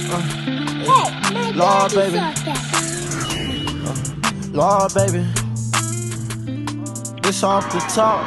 Hey, Lord, baby. Lord, baby. This off the top.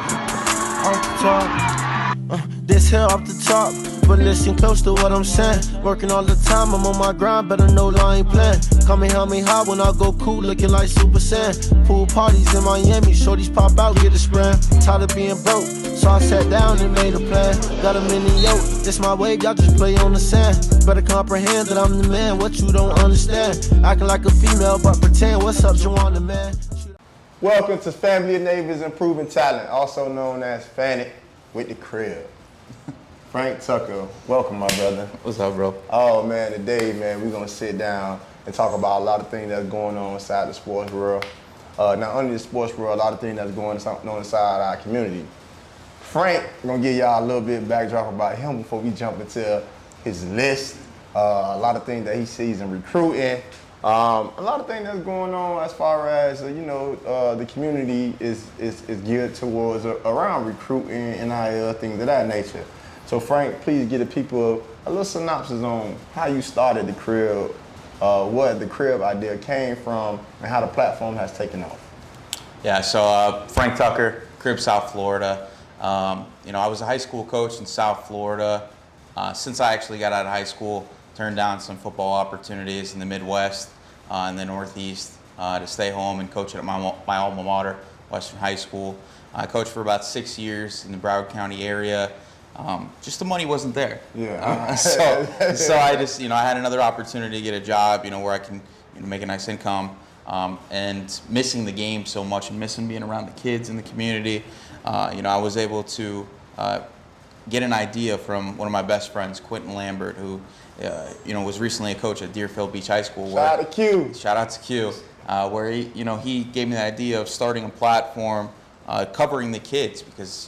This here off the top. But listen close to what I'm saying. Working all the time, I'm on my grind, better know that I ain't playing. Come and help me high when I go cool, looking like Super Saiyan. Pool parties in Miami, shorties pop out, get a spray. Tired of being broke, so I sat down and made a plan. Got a mini yoke, this my wave, y'all just play on the sand. Better comprehend that I'm the man, what you don't understand. Acting like a female, but pretend, what's up, Joanna, man? Welcome to Family of Neighbors Improving Talent, also known as FANIT with the crib. FranK Tucker, welcome, my brother. What's up, bro? Oh, man, today, man, we're going to sit down and talk about a lot of things that's going on inside the sports world. Not only the sports world, a lot of things that's going on inside our community. FranK, I'm going to give y'all a little bit of backdrop about him before we jump into his list. A lot of things that he sees in recruiting. A lot of things that's going on as far as, the community is geared towards around recruiting, NIL, things of that nature. So FranK, please give the people a little synopsis on how you started the crib, what the crib idea came from, and how the platform has taken off. Yeah, so FranK Tucker, crib, South Florida. I was a high school coach in South Florida. Since I actually got out of high school, turned down some football opportunities in the Midwest and the Northeast to stay home and coach at my alma mater, Western High School. I coached for about 6 years in the Broward County area. Just the money wasn't there. Yeah. So I just, I had another opportunity to get a job, where I can make a nice income. And missing the game so much and missing being around the kids in the community, I was able to get an idea from one of my best friends, Quentin Lambert, who, was recently a coach at Deerfield Beach High School. Shout out to Q. Shout out to Q, where he gave me the idea of starting a platform covering the kids because,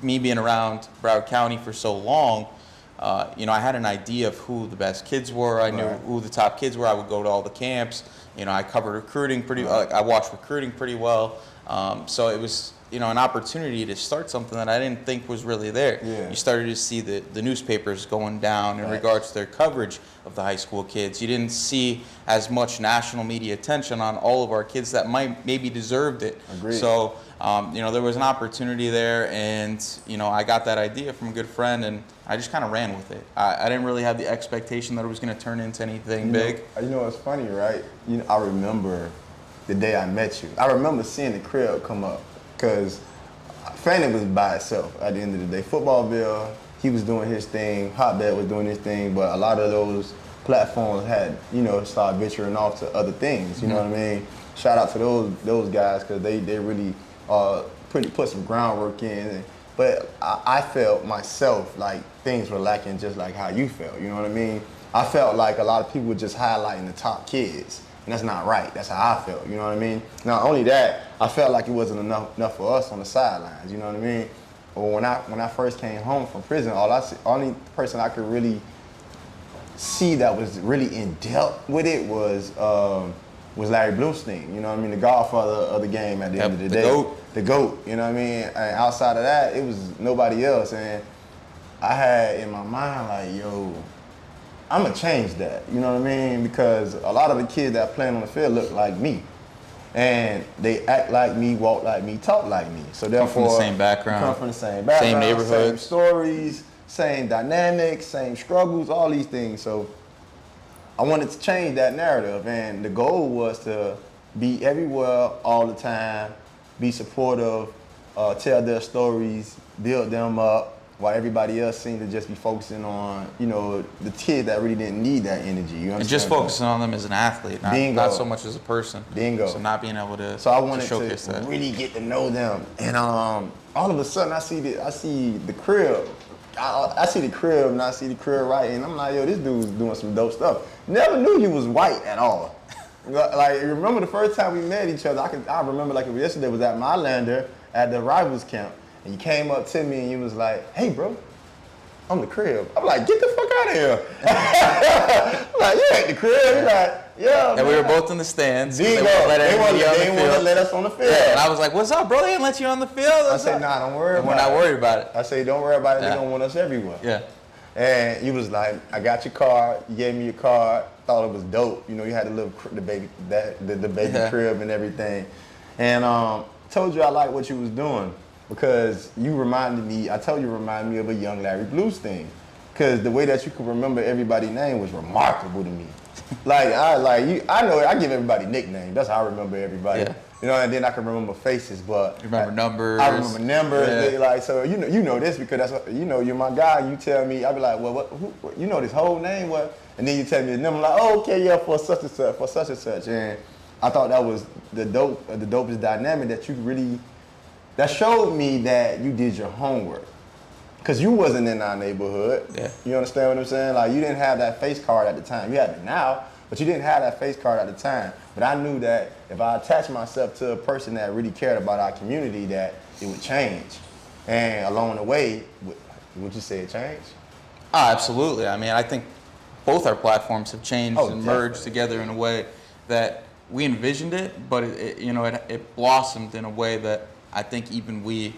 me being around Broward County for so long, I had an idea of who the best kids were. I knew who the top kids were. I would go to all the camps. I covered recruiting pretty well. I watched recruiting pretty well. So it was, an opportunity to start something that I didn't think was really there. Yeah. You started to see the newspapers going down in regards to their coverage of the high school kids. You didn't see as much national media attention on all of our kids that maybe deserved it. Agreed. So, there was an opportunity there, and, I got that idea from a good friend, and I just kind of ran with it. I didn't really have the expectation that it was going to turn into anything big. It's funny, right? I remember the day I met you. I remember seeing the crib come up because FANIT was by itself at the end of the day. Footballville, he was doing his thing, Hotbed was doing his thing, but a lot of those platforms had, started venturing off to other things, you know what I mean? Shout out to those guys because they really put some groundwork in. But I felt myself like things were lacking just like how you felt, you know what I mean? I felt like a lot of people were just highlighting the top kids. And that's not right. That's how I felt, you know what I mean? Not only that, I felt like it wasn't enough for us on the sidelines, you know what I mean? But when I first came home from prison, only person I could really see that was really in depth with it was Larry Bluestein, you know what I mean? The godfather of the game at the end of the day. The GOAT, you know what I mean? And outside of that, it was nobody else. And I had in my mind like, I'm gonna change that, you know what I mean? Because a lot of the kids that playing on the field look like me. And they act like me, walk like me, talk like me. So therefore, come from the same background, same neighborhood, same stories, same dynamics, same struggles, all these things. So I wanted to change that narrative, and the goal was to be everywhere all the time, be supportive, tell their stories, build them up, while everybody else seemed to just be focusing on, the kid that really didn't need that energy. You understand? And just focusing on them as an athlete, not so much as a person. Bingo. So not being able to. So I wanted to really get to know them, and all of a sudden I see the crib. I see the crib, and I see the crib right, and I'm like, this dude's doing some dope stuff. Never knew he was white at all. Like, remember the first time we met each other? I remember like it was yesterday. Was at Mylander at the Rivals camp. And you came up to me and you was like, hey, bro, I'm the crib. I'm like, get the fuck out of here. I'm like, you ain't the crib. He's like, yeah, and man. we were both in the stands. They didn't want to let us on the field. Yeah, and I was like, what's up, bro? They didn't let you on the field? I said, nah, don't worry about it. We're not worried about it. I say, don't worry about it. They're going to want us everywhere. Yeah. And you was like, I got your card. You gave me your card. Thought it was dope. You know, you had the baby Yeah. crib and everything. And told you I liked what you was doing because you reminded me. I told you reminded me of a young Larry Bluestein. Because the way that you could remember everybody's name was remarkable to me. I know I give everybody nicknames. That's how I remember everybody. Yeah. You know, and then I can remember faces, but You remember numbers. I remember numbers. Yeah. They like, so you know this because that's what, you know, you're my guy. You tell me, I be like, well, who, you know this whole name, what? And then you tell me the number, like, oh, okay, yeah, for such and such. And I thought that was the dopest dynamic that showed me that you did your homework. Cause you wasn't in our neighborhood. Yeah. You understand what I'm saying? Like, you didn't have that face card at the time. You have it now, but you didn't have that face card at the time. But I knew that if I attached myself to a person that really cared about our community, that it would change. And along the way, would you say it changed? Absolutely. I mean, I think both our platforms have changed and merged Definitely. together in a way that we envisioned it, but it blossomed in a way that I think even we,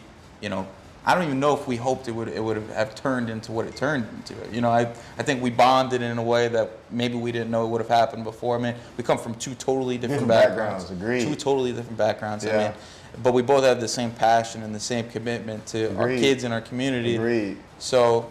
I don't even know if we hoped it would have turned into what it turned into. I think we bonded in a way that maybe we didn't know it would have happened before. I mean, we come from two totally different backgrounds. Agreed. Two totally different backgrounds. Yeah. I mean, but we both have the same passion and the same commitment to our kids and our community. Agreed. So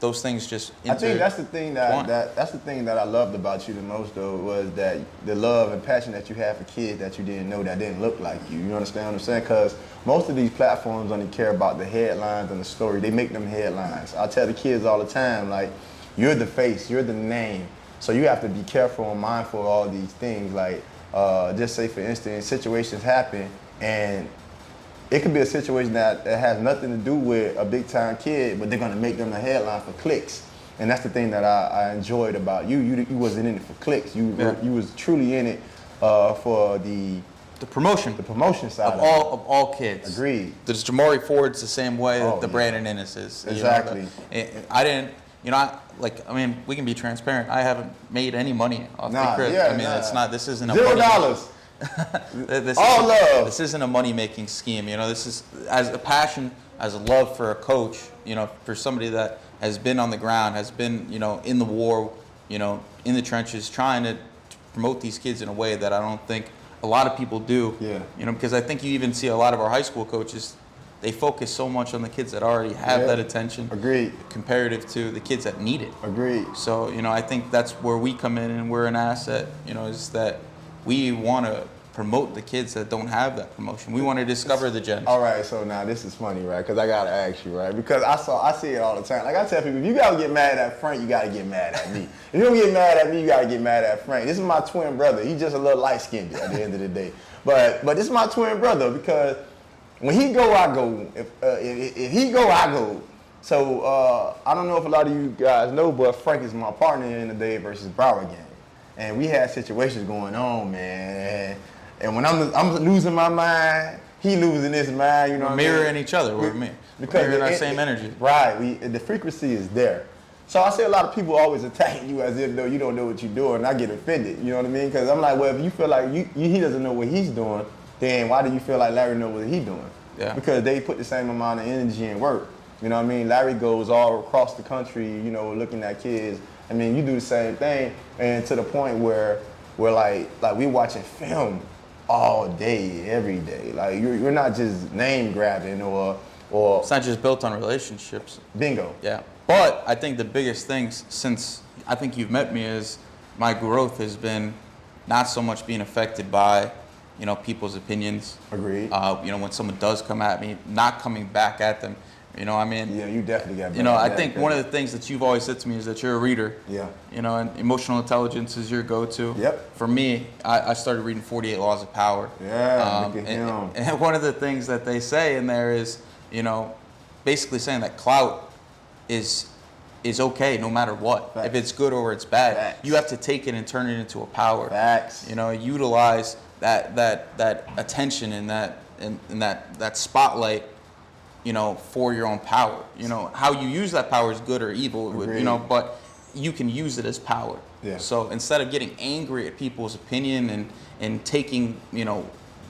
those things just I think that's the thing that's the thing that I loved about you the most, though, was that the love and passion that you have for kids that you didn't know that didn't look like you. You understand what I'm saying? Because most of these platforms only care about the headlines and the story. They make them headlines. I tell the kids all the time, like, you're the face, you're the name. So you have to be careful and mindful of all these things. Like, just say, for instance, situations happen, and it could be a situation that has nothing to do with a big time kid, but they're gonna make them the headline for clicks. And that's the thing that I enjoyed about you. You wasn't in it for clicks. You was truly in it for the promotion. The promotion side of all kids. Agreed. There's Jamari Ford's the same way that the Brandon Innes is. Exactly. I mean, we can be transparent. I haven't made any money off the crib. It's not. This isn't a $0. This isn't a money-making scheme. This is as a passion, as a love for a coach. For somebody that has been on the ground, has been in the war, in the trenches, trying to promote these kids in a way that I don't think a lot of people do. Yeah. Because I think you even see a lot of our high school coaches. They focus so much on the kids that already have that attention. Agreed. Comparative to the kids that need it. Agreed. So I think that's where we come in and we're an asset. Is that we want to promote the kids that don't have that promotion. We want to discover the gems. All right, so now this is funny, right? Because I gotta ask you, right? Because I see it all the time. Like I tell people, if you gotta get mad at FranK, you gotta get mad at me. If you don't get mad at me, you gotta get mad at FranK. This is my twin brother. He's just a little light-skinned at the end of the day. But this is my twin brother because when he go, I go. If he go, I go. So I don't know if a lot of you guys know, but FranK is my partner in the Dade versus Broward game. And we had situations going on, man. And when I'm losing my mind, he losing his mind. You know, we're mirroring each other. We're mirroring our same energy. Right. The frequency is there. So I see a lot of people always attacking you as if though you don't know what you're doing. And I get offended. You know what I mean? Because I'm like, well, if you feel like he doesn't know what he's doing, then why do you feel like Larry knows what he's doing? Yeah. Because they put the same amount of energy and work. You know what I mean? Larry goes all across the country, looking at kids. I mean, you do the same thing, and to the point where we're like we watching film all day, every day. Like you're not just name grabbing or it's not just built on relationships. Bingo. Yeah. But I think the biggest thing since I think you've met me is my growth has been not so much being affected by people's opinions. Agreed. When someone does come at me, not coming back at them. Yeah, you definitely got. I think one of the things that you've always said to me is that you're a reader. Yeah. And emotional intelligence is your go-to. Yep. For me, I started reading 48 Laws of Power. Yeah. Look at him. And one of the things that they say in there is, basically saying that clout is okay no matter what. Facts. If it's good or it's bad, Facts. you have to take it and turn it into a power. Facts. Utilize that attention and that spotlight. For your own power. How you use that power is good or evil. But you can use it as power. Yeah. So instead of getting angry at people's opinion and taking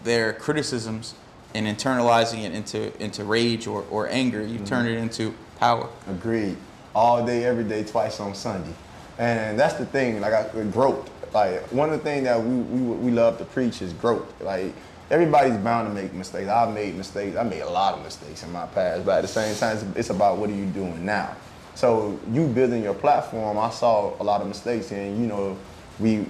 their criticisms and internalizing it into rage or anger, you turn it into power. Agreed. all day, every day, twice on Sunday. And that's the thing, like growth. Like one of the things that we love to preach is growth. Like everybody's bound to make mistakes. I've made mistakes. I made a lot of mistakes in my past, but at the same time, it's about what are you doing now. So you building your platform, I saw a lot of mistakes, and you know, we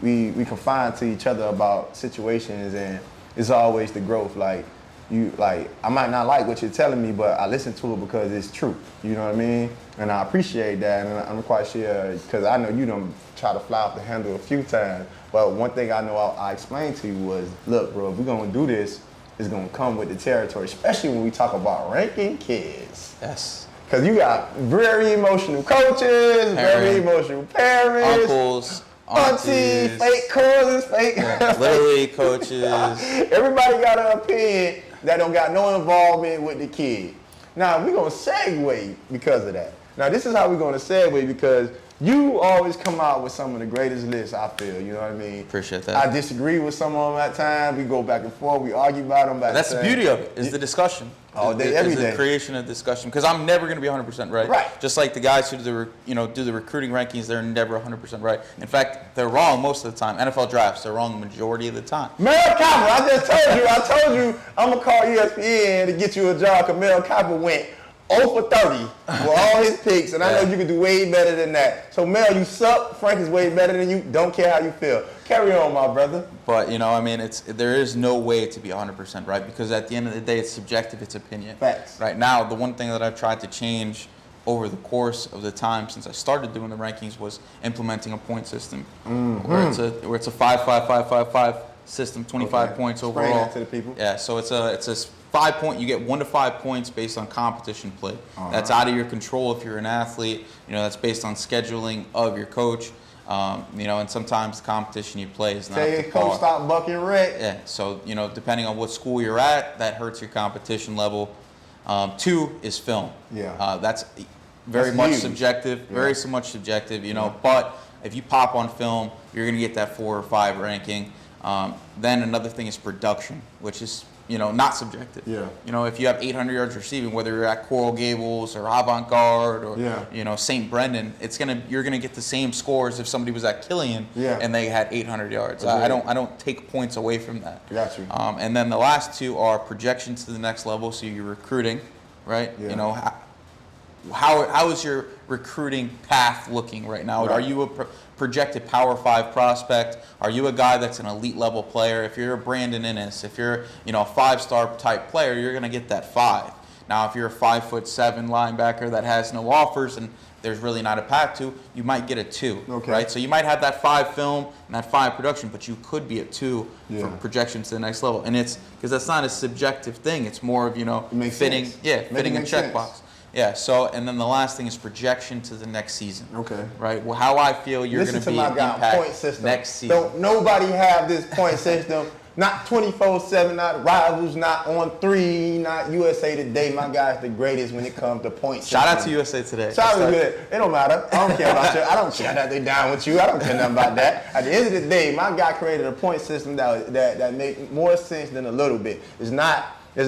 confide to each other about situations, and it's always the growth. Like I might not like what you're telling me, but I listen to it because it's true. You know what I mean? And I appreciate that, and I'm quite sure, because I know you done try to fly off the handle a few times, but one thing I know I explained to you was, look, bro, if we're gonna do this, it's gonna come with the territory, especially when we talk about ranking kids. Yes. Because you got very emotional coaches, very emotional parents, uncles, aunties, fake cousins, fake Little League coaches. Everybody got an opinion that don't got no involvement with the kid. Now, we're going to segue because of that. Now, this is how we're going to segue, because you always come out with some of the greatest lists, I feel. You know what I mean? Appreciate that. I disagree with some of them at times. We go back and forth. We argue about them. That's the beauty of it, is the discussion. All day, every day. The creation of discussion. Because I'm never going to be 100% right. Right. Just like the guys who do the recruiting rankings, they're never 100% right. In fact, they're wrong most of the time. NFL drafts, they're wrong the majority of the time. Mel Kiper, I told you, I'm going to call ESPN to get you a job, because Mel Kiper went 0 for 30 with all his picks, and I know you can do way better than that. So, Mel, you suck. Frank is way better than you. Don't care how you feel. Carry on, my brother. But, I mean, there is no way to be 100% right, because at the end of the day, it's subjective, it's opinion. Facts. Right now, the one thing that I've tried to change over the course of the time since I started doing the rankings was implementing a point system, where it's a 5-5-5-5-5 system, 25 points overall. Explain that to the people. Yeah, so it's a 5 point. You get 1 to 5 points based on competition play. That's out of your control if you're an athlete. That's based on scheduling of your coach. And sometimes the competition you play is not Tell up your to coach par. stop bucking red. Yeah, so depending on what school you're at, that hurts your competition level. 2 is film. Yeah. That's very much huge. subjective. Very so much subjective. But if you pop on film, you're gonna get that 4 or 5 ranking. Then another thing is production, which is not subjective. Yeah. If you have 800 yards receiving, whether you're at Coral Gables or Avant Garde or St. Brendan, you're gonna get the same scores if somebody was at Killian and they had 800 yards. I don't take points away from that. Got you. And then the last 2 are projections to the next level. So you're recruiting, right? Yeah. How is your recruiting path looking right now? Right. Are you a projected Power 5 prospect? Are you a guy that's an elite level player? If you're a Brandon Innes, if you're a 5-star type player, you're going to get that 5. Now, if you're a 5'7" linebacker that has no offers and there's really not a path to, you might get a 2. Okay. Right? So you might have that 5 film and that 5 production, but you could be a 2 for projection to the next level. And it's because that's not a subjective thing. It's more of fitting, sense. fitting a sense. checkbox. Yeah, so, and then the last thing is projection to the next season. Okay. Right? Well, how I feel you're going to be an impact point system. next season. Don't nobody have this point system. Not 24/7, not Rivals, not On 3, not USA Today. My guy's the greatest when it comes to point system. Shout out to USA Today. Shout out to it. It don't matter. I don't care about you. I don't care that they down with you. I don't care nothing about that. At the end of the day, my guy created a point system that make more sense than a little bit. It's not. A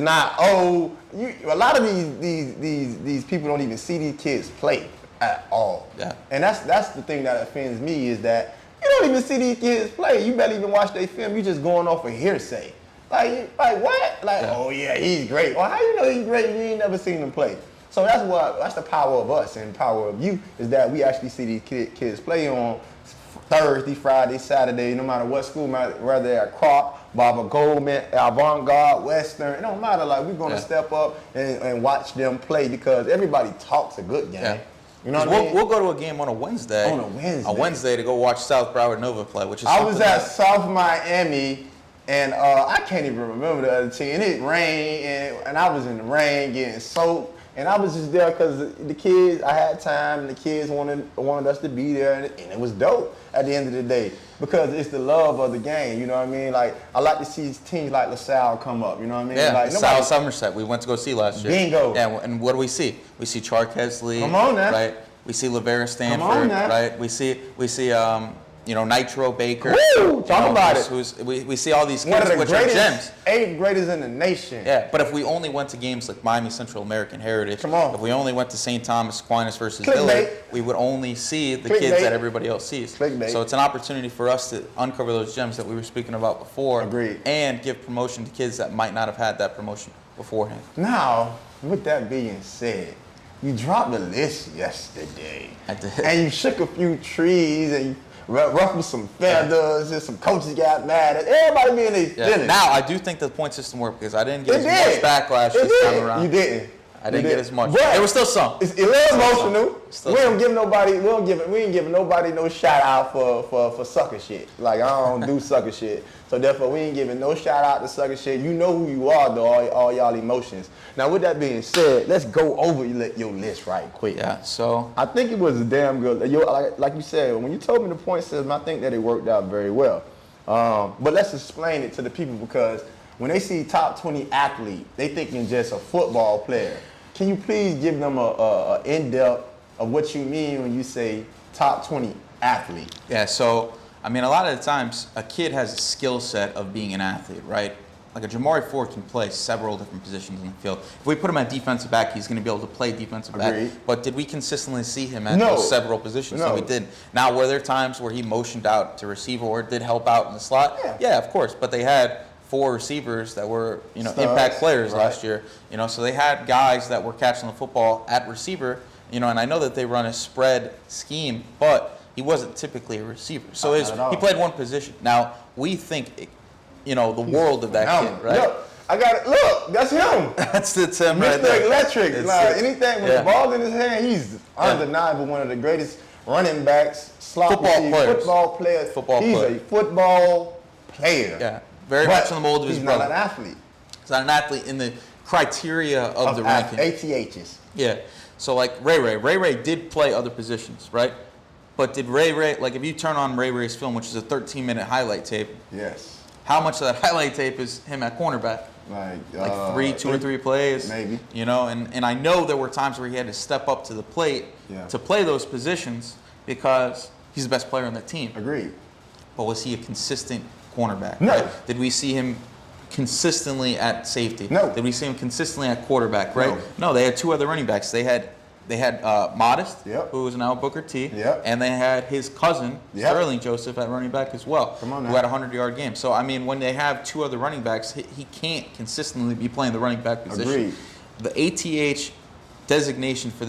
lot of these people don't even see these kids play at all. Yeah. And that's the thing that offends me, is that you don't even see these kids play. You barely even watch their film. You just going off of hearsay. Like what? Oh yeah, he's great. Well, how you know he's great? You ain't never seen him play. So that's the power of us and power of you, is that we actually see these kids play on Thursday, Friday, Saturday, no matter what school, whether they're at Crop, Barbara Goldman, Avant-Garde, Western, it don't matter. Like, we're going to step up and watch them play, because everybody talks a good game. Yeah. You know what I mean? We'll go to a game on a Wednesday. A Wednesday to go watch South Broward Nova play, which is I was at South Miami, and I can't even remember the other team. And it rained, and I was in the rain getting soaked. And I was just there because the kids, I had time, and the kids wanted us to be there, and it was dope at the end of the day, because it's the love of the game, you know what I mean? Like, I like to see teams like LaSalle come up, you know what I mean? Yeah, like, LaSalle Somerset, we went to go see last year. Bingo. Yeah, and what do we see? We see Chark Hesley. Come on now. Right? We see Lavera Stanford. Come on now. Right? We see Nitro Baker. Woo! Talk about it. We see all these One kids, of the which are gems. 8th graders in the nation. Yeah, but if we only went to games like Miami Central American Heritage, Come on. if we only went to St. Thomas Aquinas versus Clickbait. Dillard, we would only see the Clickbait. kids that everybody else sees. Clickbait. So it's an opportunity for us to uncover those gems that we were speaking about before. Agreed. And give promotion to kids that might not have had that promotion beforehand. Now, with that being said, you dropped the list yesterday. I did. And you shook a few trees and you ruffled some feathers and some coaches got mad. Everybody being their feelings. Now, I do think the point system worked because I didn't get It as did. much backlash It this did. time around. You didn't. I didn't get as much. But There was still some. It was emotional. Still We some. don't give nobody. We ain't giving nobody no shout out for sucker shit. Like I don't do sucker shit. So therefore, we ain't giving no shout out to sucker shit. You know who you are, though. All y'all emotions. Now, with that being said, let's go over your list right quick. Yeah. So I think it was a damn good. Like you said, when you told me the point system, I think that it worked out very well. But let's explain it to the people because when they see top 20 athlete, they thinking just a football player. Can you please give them a in-depth of what you mean when you say top 20 athlete? yeah. So I mean, a lot of the times a kid has a skill set of being an athlete, right? Like a Jamari Ford can play several different positions in the field. If we put him at defensive back, he's going to be able to play defensive Agreed. back. But did we consistently see him at No. those several positions? No. No, we didn't. Now, were there times where he motioned out to receiver or did help out in the slot? Yeah. Of course. But they had 4 receivers that were, Studs, impact players right. last year. So they had guys that were catching the football at receiver. And I know that they run a spread scheme, but he wasn't typically a receiver. So Not at all. he played one position. Now we think, the world of that kid, right? Look, I got it. Look, that's him. That's the Tim right Mr. there. Electric. It's Like it. anything with Yeah. the ball in his hand, he's undeniable one of the greatest running backs, slot Football receiver, players. football players. Football he's player. a football player. Yeah, very But much in the mold of his he's brother. not an athlete. He's not an athlete in the criteria of the ranking. ATHs. Yeah. So like Ray did play other positions, right? But did Ray, like if you turn on Ray's film, which is a 13-minute highlight tape, Yes. how much of that highlight tape is him at cornerback? Like Two or three plays, maybe. And I know there were times where he had to step up to the plate Yeah. to play those positions because he's the best player on the team. Agreed. But was he a consistent cornerback? No. Right? Did we see him consistently at safety? No. Did we see him consistently at quarterback? Right? No. No. They had 2 other running backs. They had Modest, Yep. who is now Booker T, Yep. and they had his cousin Yep. Sterling Joseph at running back as well, Come on now. who had a 100-yard game. So I mean, when they have 2 other running backs, he can't consistently be playing the running back position. Agreed. The ATH designation for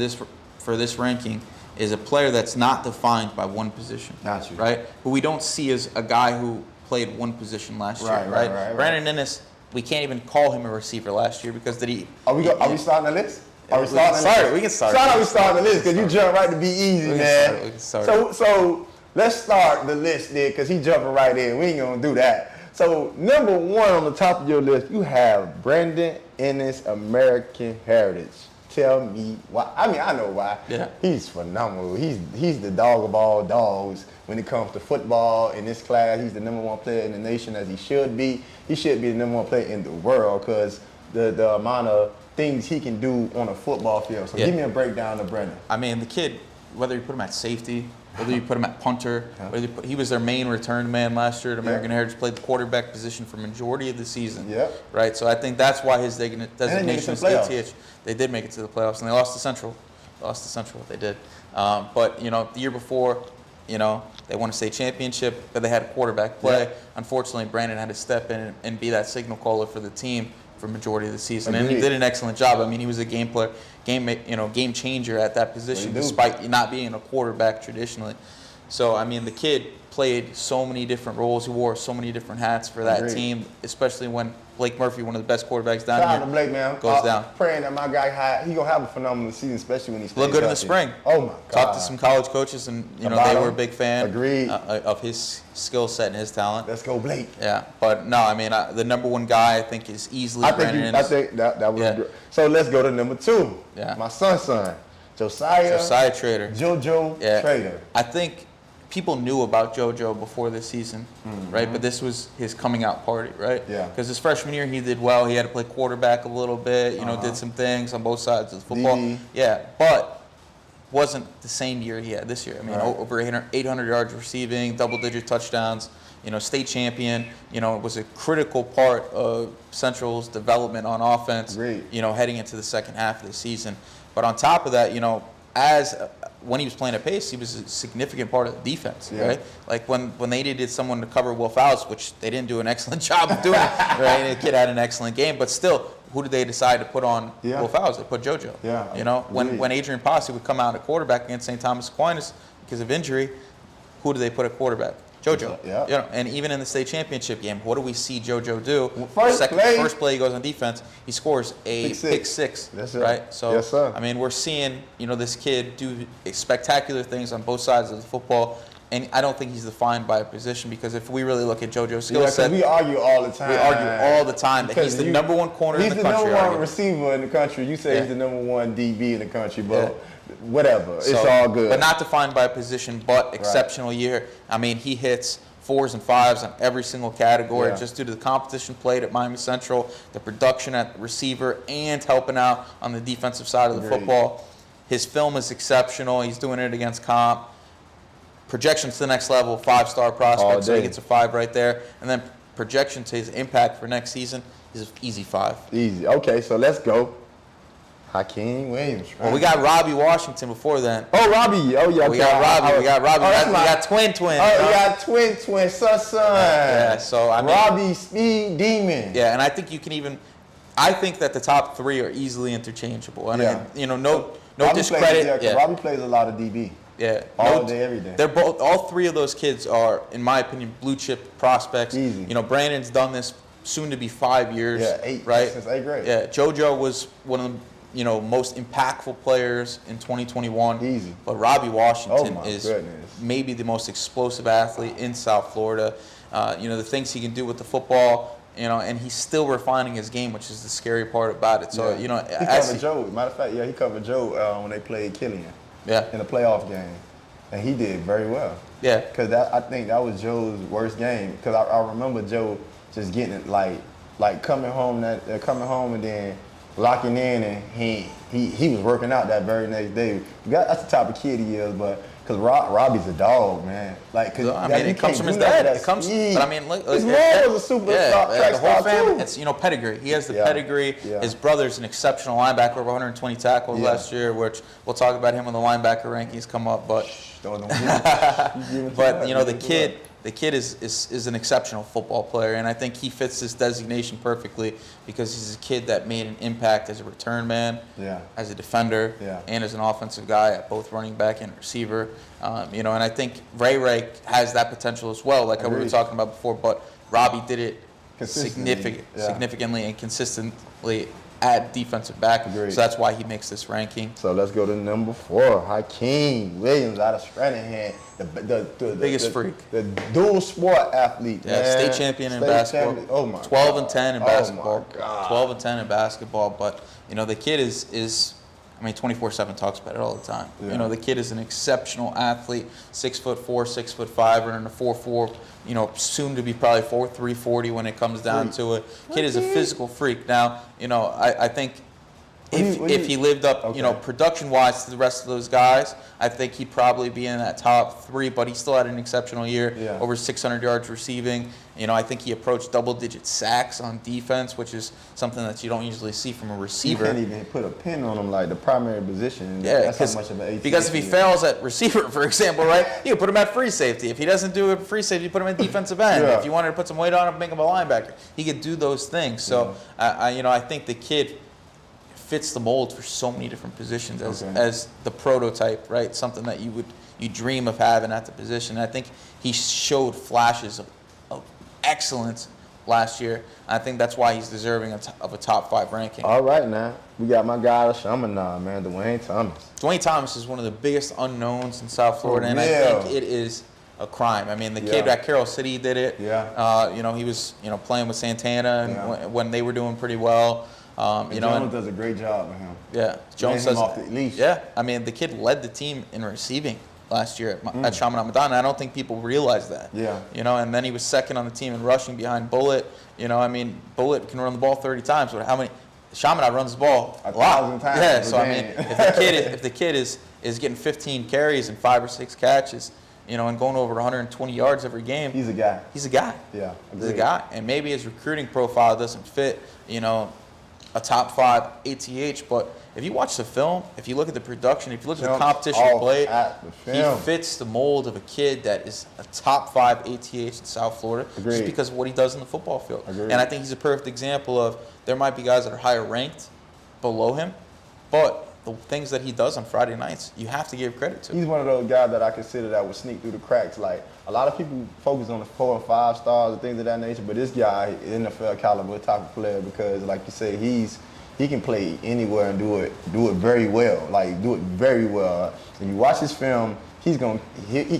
this ranking is a player that's not defined by one position. Got you. Right? Who we don't see as a guy who played one position last year. Right. Brandon Ennis, we can't even call him a receiver last year because did he? Are we starting the list? Are we We starting can the start list? it. We can start Shout it. out we starting the list because you jumped right to be easy, We can man. start it. We can start it. So let's start the list there because he jumping right in. We ain't gonna do that. So number 1 on the top of your list, you have Brandon Ennis, American Heritage. Tell me why. I mean, I know why. Yeah. He's phenomenal. He's the dog of all dogs when it comes to football. In this class, he's the number 1 player in the nation as he should be. He should be the number 1 player in the world because the amount of things he can do on a football field. So Yeah. give me a breakdown of Brandon. I mean, the kid, whether you put him at safety, whether you put him at punter, he was their main return man last year at American Heritage, played the quarterback position for majority of the season. Yep. Right? So I think that's why his designation is the playoffs. ATH. They did make it to the playoffs, and they lost to Central. They did. But, the year before, they won a state championship, but they had a quarterback play. Yeah. Unfortunately, Brandon had to step in and be that signal caller for the team for majority of the season, and he Agreed. did an excellent job. I mean, he was a game changer at that position, What he do? despite not being a quarterback traditionally. So, I mean, the kid played so many different roles. He wore so many different hats for that Agreed. team, especially when Blake Murphy, one of the best quarterbacks down Shout out here, to Blake, man. goes down. Praying that my guy, he gonna have a phenomenal season, especially when he stays Look good in the healthy. spring. Oh my God. Talked to some college coaches, and About they him. were a big fan Agreed. of his skill set and his talent. Let's go, Blake. Yeah, but no, I mean, the number 1 guy I think is easily I Brandon think Ennis. that was Yeah. great. So let's go to number 2. Yeah. My son, Josiah Trader. JoJo Yeah. Trader. I think people knew about JoJo before this season, right? But this was his coming out party, right? Yeah. Because his freshman year he did well. He had to play quarterback a little bit, did some things on both sides of the football. DB. Yeah, but wasn't the same year he had this year. I mean, Right. over 800 yards receiving, double-digit touchdowns, state champion, was a critical part of Central's development on offense, Great. heading into the second half of the season. But on top of that, when he was playing at pace, he was a significant part of the defense, Yeah. right? Like when they needed someone to cover Will Fowles, which they didn't do an excellent job of doing, right? The kid had an excellent game, but still, who did they decide to put on Yeah. Will Fowles? They put JoJo. Yeah. When Adrian Posse would come out at quarterback against St. Thomas Aquinas because of injury, who do they put at quarterback? JoJo. Yeah. And even in the state championship game, what do we see JoJo do? First play he goes on defense, he scores a pick six. That's it. Right? So Yes, sir. I mean, we're seeing, this kid do spectacular things on both sides of the football. And I don't think he's defined by a position, because if we really look at JoJo's skill set, we argue all the time. we argue all the time that he's the number one corner in the country. He's the number one arguably. receiver in the country. You say Yeah. he's the number one DB in the country, but whatever. It's So, all good. But not defined by a position, but exceptional year. I mean, he hits 4s and 5s on every single category, Yeah. just due to the competition played at Miami Central, the production at the receiver, and helping out on the defensive side of the Agreed. football. His film is exceptional. He's doing it against comp. Projection to the next level, 5-star All prospect, so he day. gets a 5 right there. And then projection to his impact for next season is an easy 5. Easy. Okay, so let's go. Hakeem Williams. Well, we got Robbie Washington before then. Oh, Robbie. Oh, yeah. We got Robbie. We got Robbie. Oh, that's we my- got twin. Oh, you got twin, son. Yeah, so I mean, Robbie Speed Demon. yeah, and I think you can even. I think that the top 3 are easily interchangeable. I mean, no Robbie discredit. Plays, Robbie plays a lot of DB. Yeah, All day, every day. They're both. All 3 of those kids are, in my opinion, blue chip prospects. Easy. Brandon's done this soon to be 5 years. Yeah, 8, right? since 8th grade. Yeah, JoJo was one of the most impactful players in 2021. Easy. But Robbie Washington Oh, my is goodness. maybe the most explosive athlete in South Florida. The things he can do with the football, and he's still refining his game, which is the scary part about it. So, he as covered Joe. Matter of fact, he covered Joe when they played Killian yeah, in the playoff game, and he did very well. yeah. Because I think that was Joe's worst game. Because I remember Joe just getting it like coming home and then locking in, and he was working out that very next day. That's the type of kid he is, but because Robbie's a dog, man. Like, cause I mean, it comes from his dad. It comes, but I mean, look, his mom was a superstar, track the whole star family. too. It's pedigree. He has the Yeah. pedigree. Yeah. His brother's an exceptional linebacker, over 120 tackles Yeah. last year, which we'll talk about him when the linebacker rankings come up. But Don't give it but to the kid is an exceptional football player, and I think he fits this designation perfectly because he's a kid that made an impact as a return man, Yeah. as a defender, Yeah. and as an offensive guy at both running back and receiver. And I think Ray has that potential as well, like how we were Agreed. talking about before. But Robbie did it Consistently, yeah. significantly and consistently at defensive back. Agreed. So that's why he makes this ranking. So let's go to number 4, Hakeem Williams out of Scranton. The Biggest freak. The dual sport athlete, Yeah, man. state champion in State basketball. champion. Oh my 12 God. and 10 in Oh basketball. my God. 12 and 10 in basketball. But, the kid is 24/7 talks about it all the time. Yeah. The kid is an exceptional athlete, 6'4", 6'5", running a 4.4, soon to be probably 4.3 40 when it comes down to it. Kid is a physical freak. Now, I think if he lived up, Okay. production-wise to the rest of those guys, I think he'd probably be in that top 3, but he still had an exceptional year, Yeah. over 600 yards receiving. I think he approached double-digit sacks on defense, which is something that you don't usually see from a You receiver. can't even put a pin on him like the primary position. Yeah, That's how much of an AT because if he is. fails at receiver, for example, right, you put him at free safety. If he doesn't do it at free safety, you put him at defensive end. Yeah. If you wanted to put some weight on him, make him a linebacker. He could do those things. So, I think the kid fits the mold for so many different positions as the prototype, right? Something that you dream of having at the position. I think he showed flashes of excellence last year. I think that's why he's deserving of a top 5 ranking. All right, now. We got my guy, Shamanah, man, Dwayne Thomas. Dwayne Thomas is one of the biggest unknowns in South Florida, and I real. think it is a crime. I mean, the Yeah. kid at Carroll City did it. Yeah. He was, playing with Santana and Yeah. when they were doing pretty well. Jones does a great job with him. Yeah, Jones Ran him does. off the leash. Yeah, I mean, the kid led the team in receiving last year at Chaminade Madonna. I don't think people realize that. Yeah. And then he was second on the team in rushing behind Bullet. Bullet can run the ball 30 times, but how many? Chaminade runs the ball a lot. 1,000 times. Yeah, so I mean, if the kid is getting 15 carries and 5 or 6 catches, and going over 120 yards every game, he's a guy. He's a guy. Yeah, he's a guy. And maybe his recruiting profile doesn't fit, a top 5 ATH, but if you watch the film, if you look at the production, if you look at the competition played, he fits the mold of a kid that is a top 5 ATH in South Florida just because of what he does in the football field. And I think he's a perfect example of there might be guys that are higher ranked below him, but the things that he does on Friday nights, you have to give credit to. He's one of those guys that I consider that would sneak through the cracks. Like, a lot of people focus on the 4 and 5 stars and things of that nature, but this guy, NFL caliber type of player, because like you say, he can play anywhere and do it very well. Like, do it very well. If you watch his film, he'll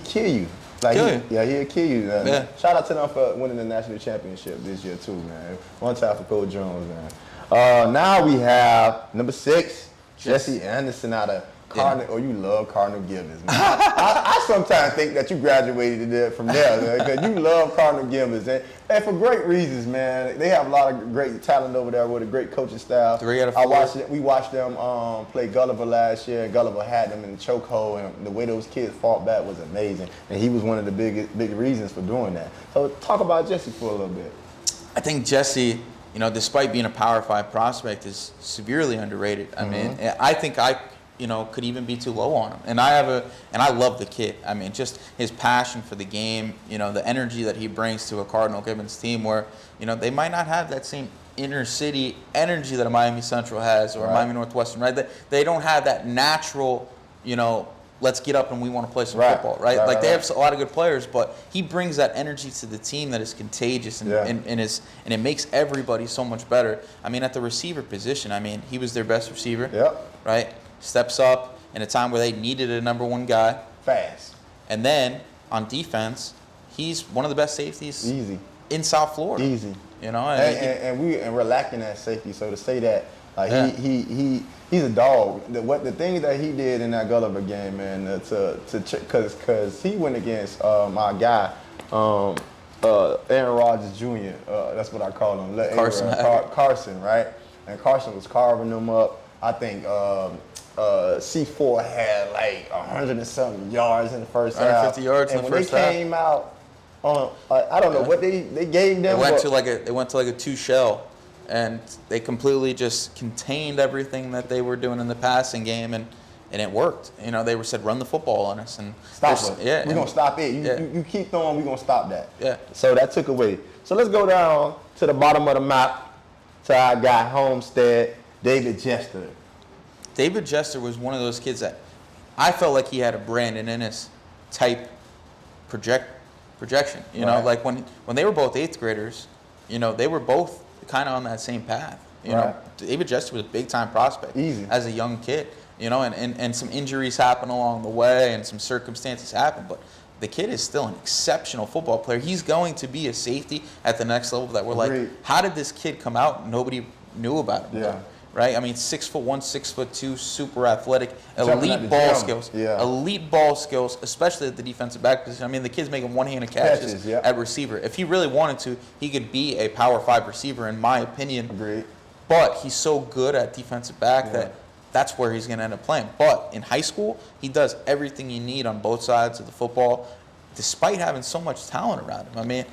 kill you. Like, he'll kill you. Shout out to them for winning the national championship this year too, man. One time for Coach Jones, man. Now we have number 6. Jesse Anderson out of Cardinal. Oh, you love Cardinal Givens, man. I sometimes think that you graduated from there, because you love Cardinal Givens, and for great reasons, man. They have a lot of great talent over there with a great coaching staff. 3 out of 4. We watched them play Gulliver last year, and Gulliver had them in the chokehold, and the way those kids fought back was amazing. And he was one of the big reasons for doing that. So talk about Jesse for a little bit. I think Jesse, despite being a Power 5 prospect, is severely underrated. I mean, I think I could even be too low on him. And I love the kid. I mean, just his passion for the game, the energy that he brings to a Cardinal Gibbons team where, they might not have that same inner city energy that a Miami Central has or Miami Northwestern, right? They don't have that natural, let's get up and we want to play some football, right? They have a lot of good players, but he brings that energy to the team that is contagious and it makes everybody so much better. I mean, at the receiver position, he was their best receiver, right? Steps up in a time where they needed a number 1 guy. Fast. And then on defense, he's one of the best safeties in South Florida. Easy. And we're lacking that safety. So to say that, he's a dog. The things that he did in that Gulliver game, man, because he went against my guy, Aaron Rodgers Jr. That's what I call him. Carson, right? And Carson was carving them up. I think C4 had like 100 and something yards in the first half. 150 yards in the first half. And when they came out on, I don't know what they gave them. They went to like a 2 shell, and they completely just contained everything that they were doing in the passing game, and it worked. They said run the football on us and stop it. Yeah, we're gonna stop it. You keep throwing, we're gonna stop that. Yeah. So that took away. So let's go down to the bottom of the map to our guy Homestead, David Jester. David Jester was one of those kids that I felt like he had a Brandon Ennis type projection. Like when they were both 8th graders, they were both kind of on that same path. David Jester was a big time prospect as a young kid. And some injuries happened along the way and some circumstances happened, but the kid is still an exceptional football player. He's going to be a safety at the next level that we're like, how did this kid come out and nobody knew about him? Yeah. Right? 6'1", 6'2", super athletic, elite ball skills. Yeah. Elite ball skills, especially at the defensive back position. The kid's making one-handed catches at receiver. If he really wanted to, he could be a Power 5 receiver, in my opinion. Agreed. But he's so good at defensive back that's where he's going to end up playing. But in high school, he does everything you need on both sides of the football, despite having so much talent around him.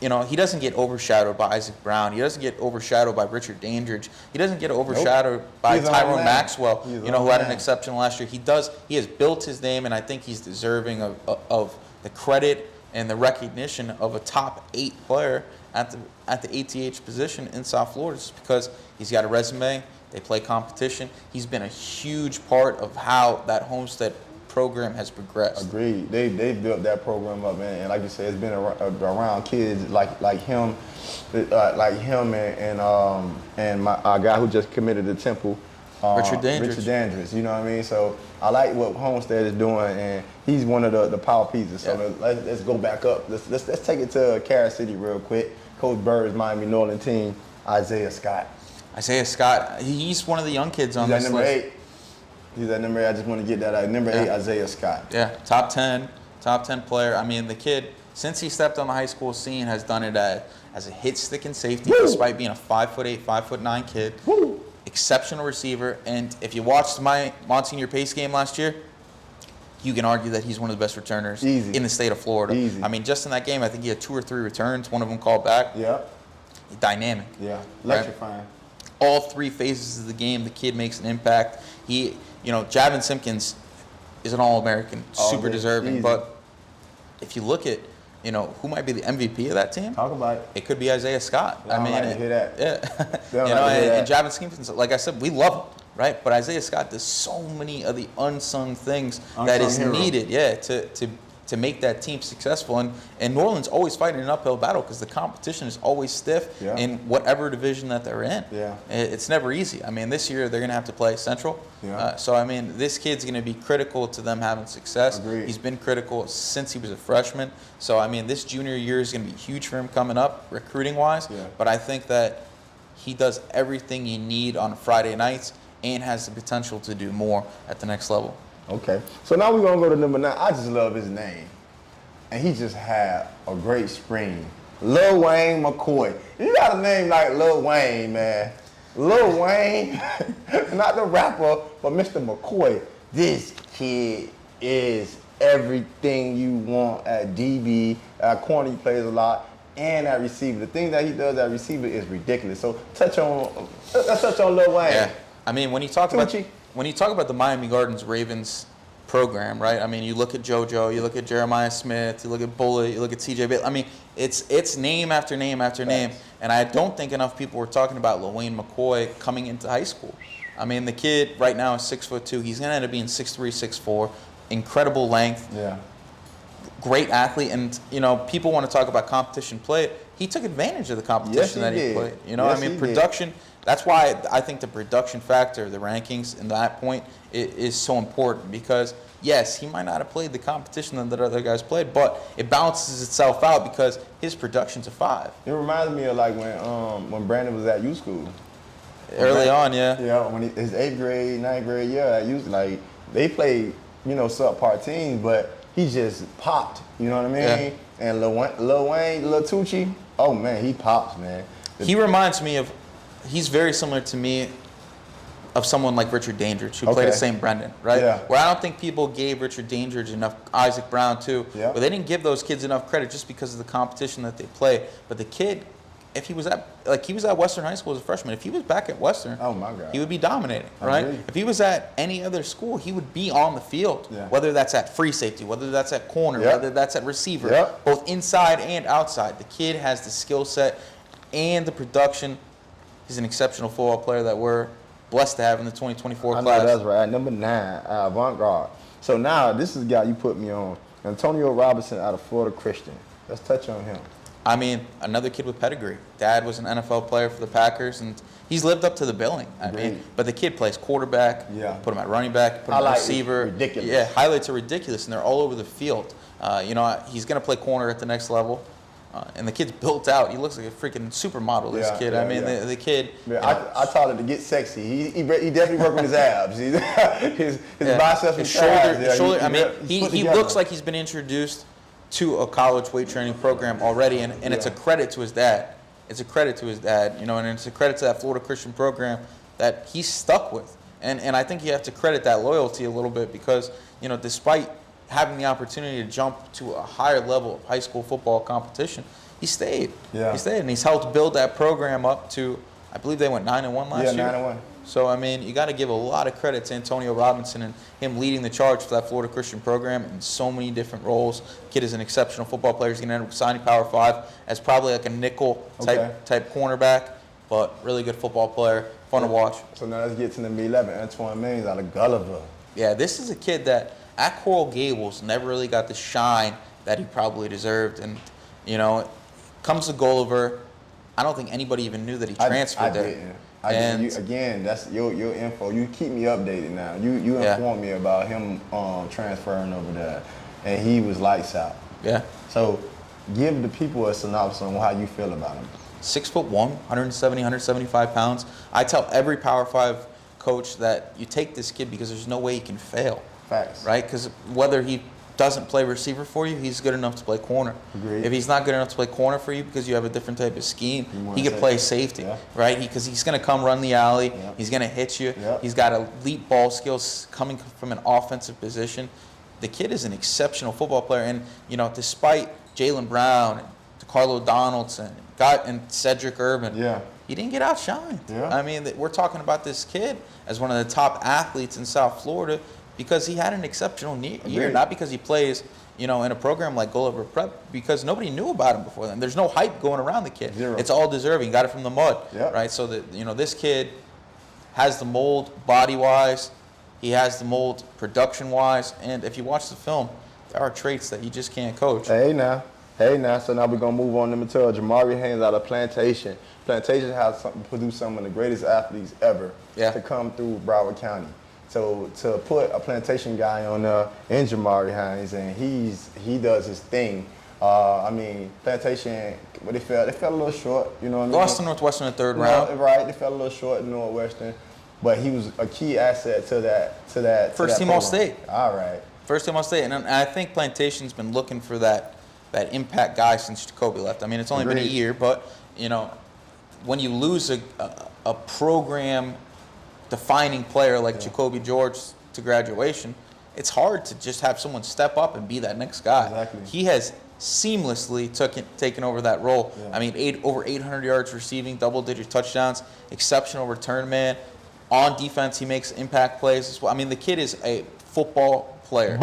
He doesn't get overshadowed by Isaac Brown. He doesn't get overshadowed by Richard Dandridge. He doesn't get overshadowed by Tyrone Maxwell, who had an exceptional last year. He has built his name, and I think he's deserving of the credit and the recognition of a top 8 player at the ATH position in South Florida, just because he's got a resume. They play competition. He's been a huge part of how that Homestead program has progressed. Agreed. They've built that program up, and like you said, it's been around kids like him, and our guy who just committed to Temple, Richard Dandridge. You know what I mean? So I like what Homestead is doing, and he's one of the power pieces. So let's go back up. Let's take it to Carol City real quick. Coach Bird's Miami Northern team, Isaiah Scott. He's one of the young kids on this list. Number 8. He's at number 8. I just want to get that out. Number 8, Isaiah Scott. Yeah, top 10 player. The kid, since he stepped on the high school scene, has done it as a hit, stick, and safety, despite being a 5'8", 5'9" kid. exceptional receiver. And if you watched my Monsignor Pace game last year, you can argue that he's one of the best returners in the state of Florida. Easy. I mean, just in that game, I think he had 2 or 3 returns, one of them called back. Yeah. Dynamic. Yeah. Electrifying. Right? All 3 phases of the game, the kid makes an impact. He, Javin Simpkins is an All-American, super deserving. Easy. But if you look at, who might be the MVP of that team? Talk about it. It could be Isaiah Scott. I mean, like to hear that. Yeah. And Javin Simpkins, like I said, we love him, right? But Isaiah Scott does so many of the unsung things that is needed, to make that team successful. And New Orleans always fighting an uphill battle because the competition is always stiff in whatever division that they're in. Yeah. It's never easy. I mean, this year they're going to have to play Central. Yeah. So, I mean, this kid's going to be critical to them having success. Agreed. He's been critical since he was a freshman. So, I mean, this junior year is going to be huge for him coming up, recruiting-wise. Yeah. But I think that he does everything you need on Friday nights and has the potential to do more at the next level. Okay. So now we're going to go to number 9. I just love his name. And he just had a great spring. Lil Wayne McCoy. You got a name like Lil Wayne, man. Lil Wayne, not the rapper, but Mr. McCoy. This kid is everything you want at DB. At corner, he plays a lot. And at receiver. The thing that he does at receiver is ridiculous. So let's touch on Lil Wayne. Yeah. I mean, when you talk about the Miami Gardens Ravens program, right? I mean, you look at JoJo, you look at Jeremiah Smith, you look at Bullet, you look at TJ Bailey. I mean, it's name after name after name. And I don't think enough people were talking about Lil Wayne McCoy coming into high school. I mean, the kid right now is 6'2". He's gonna end up being 6'3", 6'4". Incredible length. Yeah. Great athlete. And people want to talk about competition play. He took advantage of the competition that he played. Yes, Production. That's why I think the production factor, the rankings, and that point is so important because, yes, he might not have played the competition that other guys played, but it balances itself out because his production's a 5. It reminds me of like when Brandon was at U school. Early on, yeah. Yeah, when his 8th grade, 9th grade year at U, like they played, subpar teams, but he just popped. You know what I mean? Yeah. And Lil Wayne, Lil Tucci, oh man, he pops, man. He reminds me of. He's very similar to me of someone like Richard Dandridge, who played at St. Brendan, right? Yeah. Where I don't think people gave Richard Dandridge enough, Isaac Brown too, Yeah. but they didn't give those kids enough credit just because of the competition that they play. But the kid, if he was at Western High School as a freshman, if he was back at Western, Oh my God. he would be dominating, I right? agree. If he was at any other school, he would be on the field, Yeah. whether that's at free safety, whether that's at corner, Yep. whether that's at receiver, Yep. both inside and outside. The kid has the skill set and the production. He's an exceptional football player that we're blessed to have in the 2024 I class. know that's right. Number 9, avant-garde. So now this is the guy you put me on. Antonio Robinson out of Florida Christian. Let's touch on him. I mean, another kid with pedigree. Dad was an NFL player for the Packers, and he's lived up to the billing. I mean, Agreed. but the kid plays quarterback. Yeah. Put him at running back. Put him at Highlights receiver. ridiculous. Yeah, highlights are ridiculous, and they're all over the field. He's going to play corner at the next level. And the kid's built out. He looks like a freaking supermodel, this kid. I mean, the kid. Yeah, I taught him to get sexy. He definitely worked on his abs. his biceps and shoulder. I mean, he's put he together. looks like he's been introduced to a college weight training program already, and it's a credit to his dad. It's a credit to his dad, and it's a credit to that Florida Christian program that he's stuck with. And I think you have to credit that loyalty a little bit because, despite having the opportunity to jump to a higher level of high school football competition, he stayed. Yeah. He stayed, and he's helped build that program up to, I believe they went 9-1 last year. 9-1. So, I mean, you got to give a lot of credit to Antonio Robinson and him leading the charge for that Florida Christian program in so many different roles. Kid is an exceptional football player. He's going to end up signing Power 5 as probably like a nickel type cornerback, but really good football player, fun to watch. So now let's get to number 11, Antoine Maines out of Gulliver. Yeah, this is a kid that at Coral Gables never really got the shine that he probably deserved. And, comes to Gulliver, I don't think anybody even knew that he transferred there. Didn't. Again, that's your info. You keep me updated now. You informed me about him transferring over there, and he was lights out. Yeah. So give the people a synopsis on how you feel about him. 6'1", 170, 175 pounds. I tell every Power 5 coach that you take this kid because there's no way he can fail. Facts. Right? Because whether he doesn't play receiver for you, he's good enough to play corner. Agreed. If he's not good enough to play corner for you because you have a different type of scheme, he could say- play safety, Yeah. right? Because he's going to come run the alley. Yeah. He's going to hit you. Yeah. He's got elite ball skills coming from an offensive position. The kid is an exceptional football player. And, you know, despite Jaylen Brown and DeCarlo Donaldson and Cedric Urban, Yeah. he didn't get outshined. Yeah. I mean, we're talking about this kid as one of the top athletes in South Florida because he had an exceptional year, Agreed. not because he plays, you know, in a program like Gulliver Prep, because nobody knew about him before then. There's no hype going around the kid. Zero. It's all deserving. Got it from the mud, Yep. right? So that, you know, this kid has the mold body-wise, he has the mold production-wise, and if you watch the film, there are traits that you just can't coach. Hey now. So now we're gonna move on to material. Jamari Haynes out of Plantation. Plantation has produced some of the greatest athletes ever to come through Broward County. So to put a Plantation guy on in Jamari Haynes, and he does his thing. I mean, Plantation, but they fell a little short. You know what I mean? Lost to Northwestern in the third round. Right, they fell a little short in Northwestern, but he was a key asset to that. First team program. All-State. All right. First team All-State, and I think Plantation's been looking for that impact guy since Jacoby left. I mean, it's only been a Agreed. year, but, you know, when you lose a program-defining player like Jacoby George to graduation, it's hard to just have someone step up and be that next guy. Exactly. He has seamlessly taken over that role. Yeah. I mean, over 800 yards receiving, double-digit touchdowns, exceptional return man. On defense, he makes impact plays as well. I mean, the kid is a football player.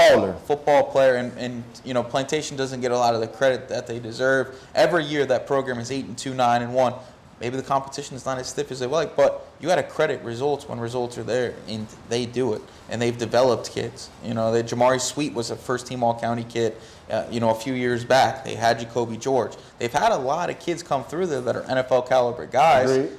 Football player, and you know, Plantation doesn't get a lot of the credit that they deserve. Every year that program is 8-2, 9-1. Maybe the competition is not as stiff as they like, but you got to credit results when results are there, and they do it. And they've developed kids. You know, Jamari Sweet was a first-team All-County kid. You know, a few years back, they had Jacoby George. They've had a lot of kids come through there that are NFL caliber guys. Agreed.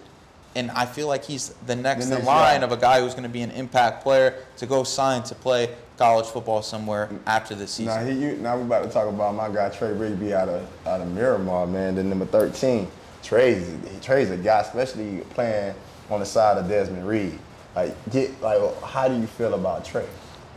And I feel like he's the next in next line guy. of a guy who's going to be an impact player to go sign to play college football somewhere after this season. Now we're about to talk about my guy Trey Rigby out of Miramar, man, the number 13. Trey's a guy, especially playing on the side of Desmond Reed. How do you feel about Trey?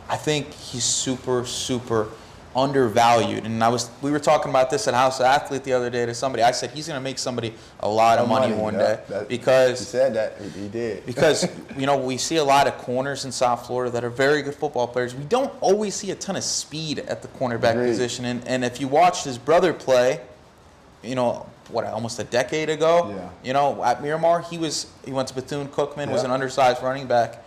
I think he's super, super undervalued. And we were talking about this at House of Athlete the other day to somebody. I said he's going to make somebody a lot of money one day because he said that he did. Because you know, we see a lot of corners in South Florida that are very good football players. We don't always see a ton of speed at the cornerback position. And if you watched his brother play, you know, almost a decade ago, you know, at Miramar, he went to Bethune-Cookman, was an undersized running back.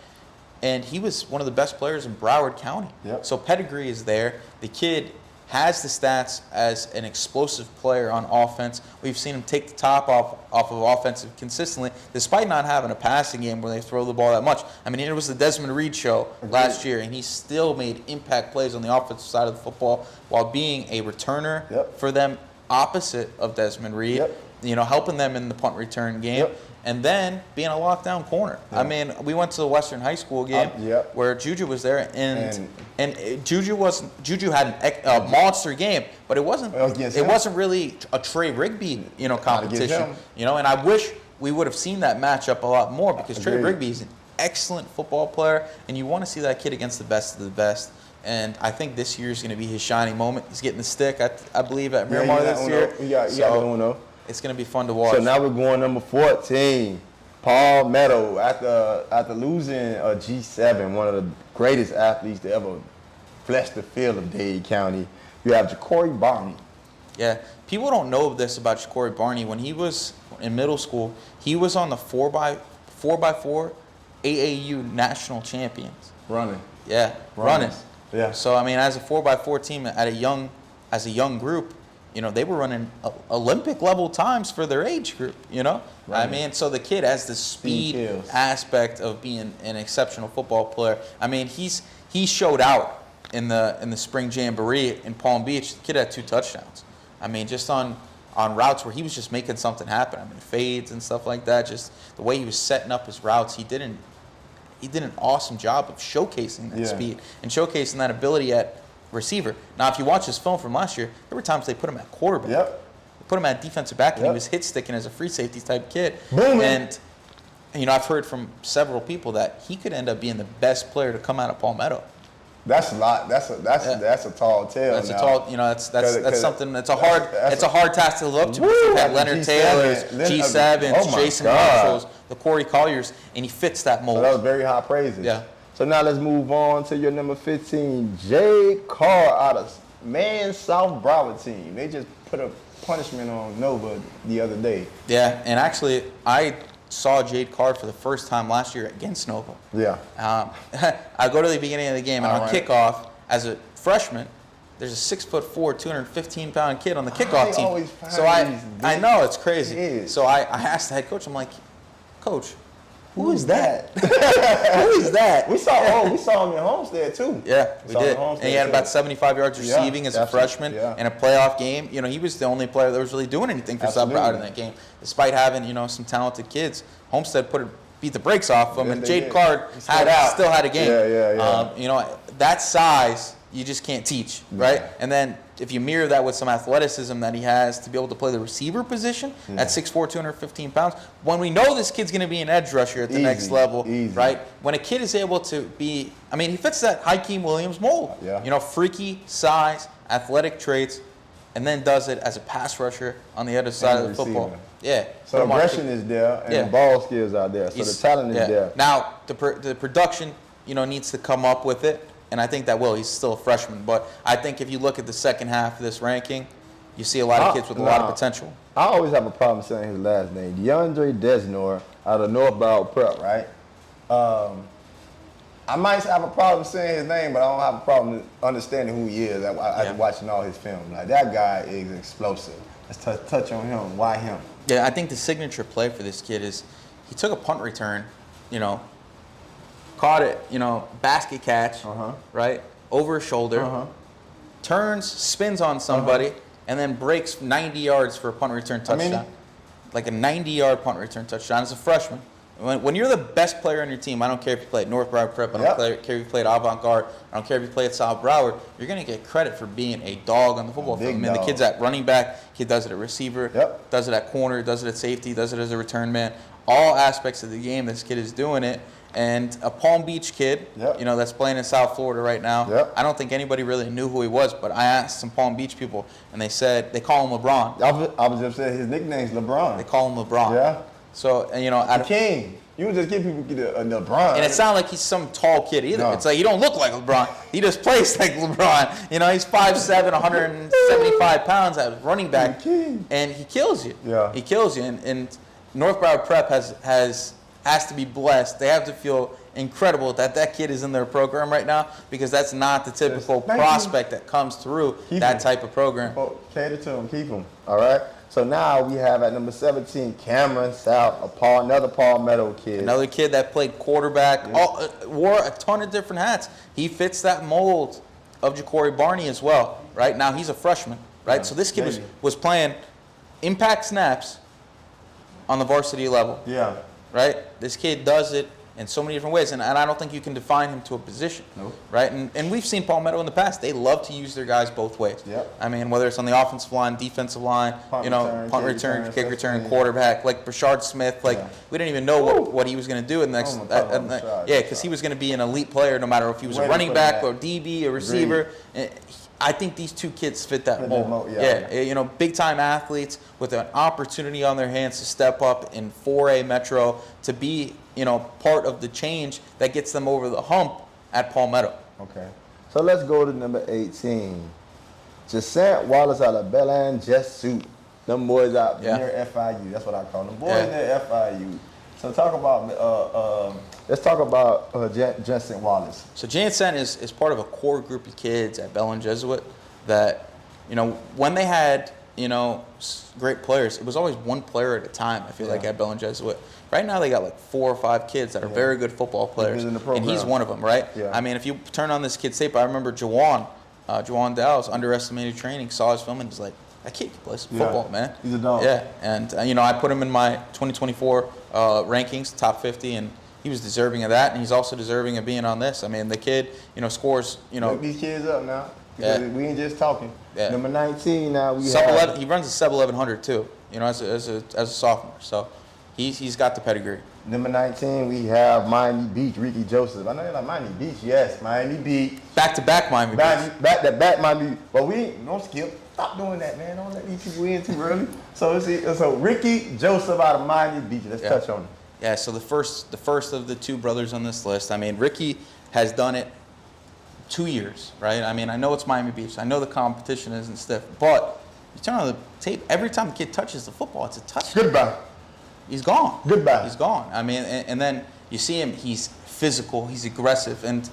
And he was one of the best players in Broward County. So pedigree is there. The kid has the stats as an explosive player on offense. We've seen him take the top off of offensive consistently, despite not having a passing game where they throw the ball that much. I mean, it was the Desmond Reed show last year, and he still made impact plays on the offensive side of the football while being a returner for them opposite of Desmond Reed, you know, helping them in the punt return game. And then being a lockdown corner. I mean, we went to the Western High School game where Juju was there, and Juju had a monster game, but it wasn't really a Trey Rigby, you know, competition. You know, and I wish we would have seen that matchup a lot more because Trey Rigby is an excellent football player, and you want to see that kid against the best of the best. And I think this year is going to be his shining moment. He's getting the stick, I believe, at Miramar this year. He got the Uno. It's going to be fun to watch. So now we're going number 14, Paul Meadow. After losing a G7, one of the greatest athletes to ever flesh the field of Dade County, you have Ja'Cory Barney. Yeah, people don't know this about Ja'Cory Barney. When he was in middle school, he was on the 4x4 AAU national champions. Running. Yeah, running. Yeah. So I mean, as a 4x4 team as a young group, you know, they were running Olympic level times for their age group, you know? Right. I mean, so the kid has the speed aspect of being an exceptional football player. I mean, he showed out in the spring jamboree in Palm Beach. The kid had 2 touchdowns. I mean, just on routes where he was just making something happen. I mean, fades and stuff like that. Just the way he was setting up his routes, he did an awesome job of showcasing that speed and showcasing that ability at receiver. Now, if you watch his film from last year, there were times they put him at quarterback. They put him at defensive back, and he was hit sticking as a free safety type kid. Boom. And you know, I've heard from several people that he could end up being the best player to come out of Palmetto. That's a lot. That's a tall tale. That's now. a tall, that's something. It's a hard task to live up to. Woo, You've had Leonard G7, Taylors, G7s, oh my Jason God. Marshalls, the Corey Colliers, and he fits that mold. So that was very high praises. Yeah. So now let's move on to your number 15, Jay Carr out of South Broward team. They just put a punishment on Nova the other day. Yeah, and actually, I saw Jade Card for the first time last year against Nova. Yeah. I go to the beginning of the game, and on right. kickoff, as a freshman, there's a 6'4", 215-pound kid on the kickoff They always team. find So I know it's crazy. It So I asked the head coach, I'm like, Coach, Who is that? who is that? we saw him in Homestead too. Yeah, we saw him did. in Homestead, And he had too. about 75 yards receiving as a definitely, freshman yeah. in a playoff game. You know, he was the only player that was really doing anything for South Absolutely. Broward in that game, despite having, some talented kids. Homestead beat the brakes off him, Yes, and they Jade did. Card He stood still had a game. Yeah. That size you just can't teach, right? And then if you mirror that with some athleticism that he has to be able to play the receiver position at 6'4", 215 pounds, when we know this kid's going to be an edge rusher at the next level, right? When a kid is able to be, he fits that Hakeem Williams mold. Yeah. Freaky size, athletic traits, and then does it as a pass rusher on the other side of the football. receiver. Yeah. So aggression is there, and the ball skills are there. So the talent is there. Now, the production, needs to come up with it, and I think that will. He's still a freshman. But I think if you look at the second half of this ranking, you see a lot of kids with a lot of potential. I always have a problem saying his last name. DeAndre Desnor out of North Broward Prep, right? I might have a problem saying his name, but I don't have a problem understanding who he is after watching all his film. Like, that guy is explosive. Let's touch on him. Why him? Yeah, I think the signature play for this kid is he took a punt return, caught it, basket catch, right, over his shoulder, turns, spins on somebody, and then breaks 90 yards for a punt return touchdown. Like a 90-yard punt return touchdown as a freshman. When you're the best player on your team, I don't care if you play at North Broward Prep, I don't care if you play at Avant-Garde, I don't care if you play at South Broward, you're going to get credit for being a dog on the football field. The kid's at running back, kid does it at receiver, does it at corner, does it at safety, does it as a return man. All aspects of the game, this kid is doing it. And a Palm Beach kid, that's playing in South Florida right now. I don't think anybody really knew who he was, but I asked some Palm Beach people, and they said they call him LeBron. I was just saying his nickname's LeBron. They call him LeBron. Yeah. So, and King. You would just give people a LeBron. And it's not like he's some tall kid either. No. It's like he don't look like LeBron. He just plays like LeBron. He's 5'7", 175 pounds at running back, and he kills you. Yeah. He kills you. And North Broward Prep has to be blessed. They have to feel incredible that kid is in their program right now, because that's not the typical prospect that comes through that type of program. Cater to him. Keep him. All right. So now we have at number 17, Cameron South, another Palmetto kid. Another kid that played quarterback, wore a ton of different hats. He fits that mold of Ja'Cory Barney as well. Right now he's a freshman. Right, so this kid was playing impact snaps on the varsity level. Yeah. Right, this kid does it in so many different ways, and I don't think you can define him to a position. Nope. Right, and we've seen Palmetto in the past. They love to use their guys both ways. Yep. Whether it's on the offensive line, defensive line, punt return, kick return, quarterback, like Brashard Smith. Like we didn't even know what he was going to do in the next. Because he was going to be an elite player, no matter if he was a running back or DB, a receiver. I think these two kids fit that mold. Big time athletes with an opportunity on their hands to step up in 4A Metro to be, part of the change that gets them over the hump at Palmetto. Okay. So let's go to number 18. Jasant Wallace out of Belen Jesuit. Them boys out near FIU. That's what I call them. Boys near FIU. So let's talk about Jasant Wallace. So Jansen is part of a core group of kids at Belen Jesuit that, when they had, great players, it was always one player at a time, I feel like, at Belen Jesuit. Right now they got like 4 or 5 kids that are very good football players, and he's one of them, right? Yeah. If you turn on this kid's tape, I remember Juwan Dow's underestimated training, saw his film, and was like, that kid can play some football, man. He's a dog. Yeah, and I put him in my 2024 rankings, top 50, and he was deserving of that, and he's also deserving of being on this. The kid, scores, Look these kids up now. Yeah. We ain't just talking. Yeah. Number 19 now we have. He runs a sub 1100 too, as a sophomore. So He's got the pedigree. Number 19, we have Miami Beach, Ricky Joseph. I know you're like Miami Beach, yes, Miami Beach. Back-to-back Miami Beach. Back Miami Beach. But we don't skip. Stop doing that, man. Don't let these people in too early. So Ricky Joseph out of Miami Beach. Let's touch on it. Yeah, so the first of the two brothers on this list, I mean, Ricky has done it 2 years, right? I mean, I know it's Miami Beach. I know the competition isn't stiff, but you turn on the tape, every time the kid touches the football, it's a touchdown. Goodbye. He's gone. Goodbye. He's gone. I mean, and then you see him, he's physical, he's aggressive, and